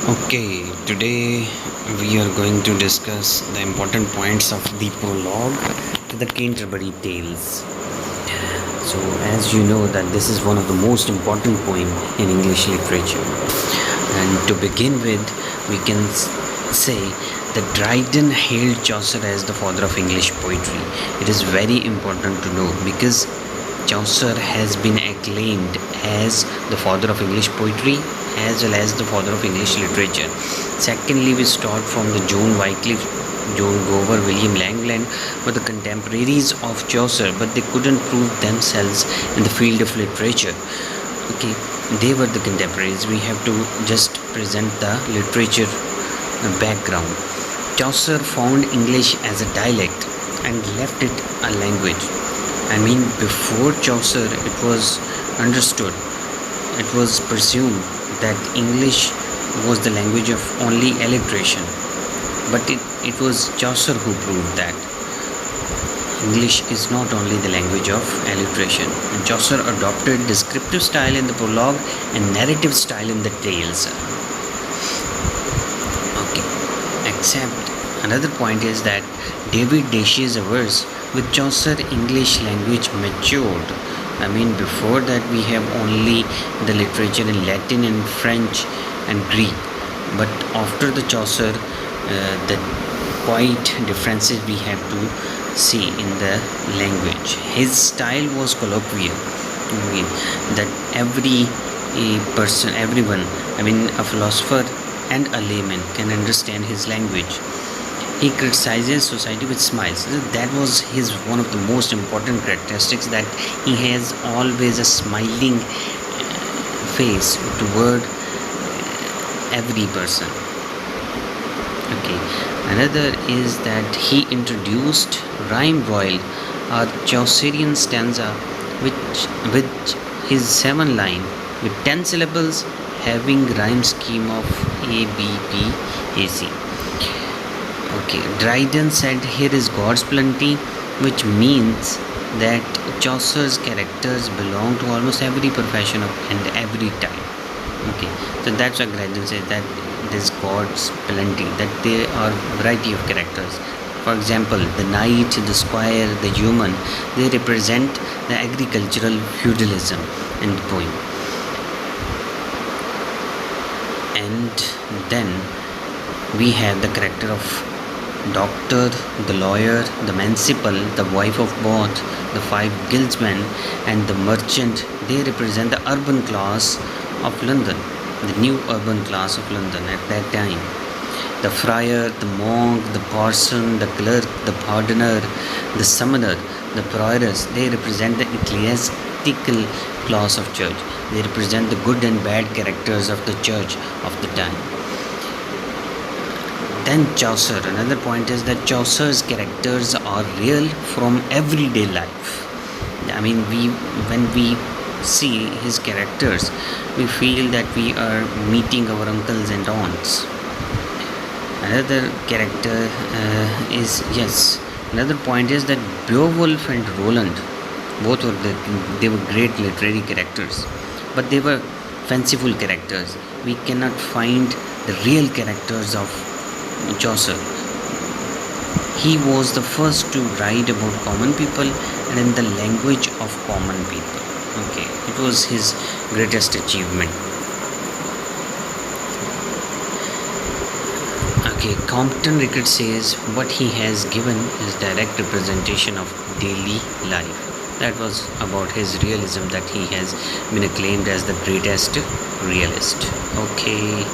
Okay, today we are going to discuss the important points of the prologue to the Canterbury Tales. So, as you know, that this is one of the most important poem in English literature. And to begin with, we can say that Dryden hailed Chaucer as the father of English poetry. It is very important to know because Chaucer has been acclaimed as the father of English poetry as well as the father of English literature. Secondly, we start from the John Wycliffe, John Giwer, William Langland were the contemporaries of Chaucer, but they couldn't prove themselves in the field of literature. Okay, they were the contemporaries. We have to just present the literature background. Chaucer found English as a dialect and left it a language. I mean, before Chaucer, it was understood, it was presumed that English was the language of only alliteration. But it was Chaucer who proved that English is not only the language of alliteration. And Chaucer adopted descriptive style in the prologue and narrative style in the tales. Okay, except another point is that David Dashiell's verse with Chaucer English language matured. I mean, before that we have only the literature in Latin and French and Greek, but after the Chaucer, the quite differences we have to see in the language. His style was colloquial. I mean, that everyone, a philosopher and a layman can understand his language. He criticizes society with smiles. That was his one of the most important characteristics, that he has always a smiling face toward every person. Okay, another is that he introduced rhyme royal or Chaucerian stanza, which his 7 line with 10 syllables having rhyme scheme of A B B A C. Okay, Dryden said here is God's plenty, which means that Chaucer's characters belong to almost every profession and every time. Okay, so that's what Dryden says, that this God's plenty, that there are variety of characters. For example, the knight, the squire, the human, they represent the agricultural feudalism in the poem. And then we have the character of doctor, the lawyer, the municipal, the wife of both, the 5 guildsmen and the merchant. They represent the urban class of London, the new urban class of London at that time. The friar, the monk, the parson, the clerk, the pardoner, the summoner, the prioress, they represent the ecclesiastical class of church. They represent the good and bad characters of the church of the time. Then Chaucer, another point is that Chaucer's characters are real from everyday life. I mean, when we see his characters, we feel that we are meeting our uncles and aunts. Another character another point is that Beowulf and Roland, they were great literary characters, but they were fanciful characters. We cannot find the real characters of Chaucer. He was the first to write about common people and in the language of common people. Okay, it was his greatest achievement. Okay, Compton record says what he has given is direct representation of daily life. That was about his realism, that he has been acclaimed as the greatest realist. Okay.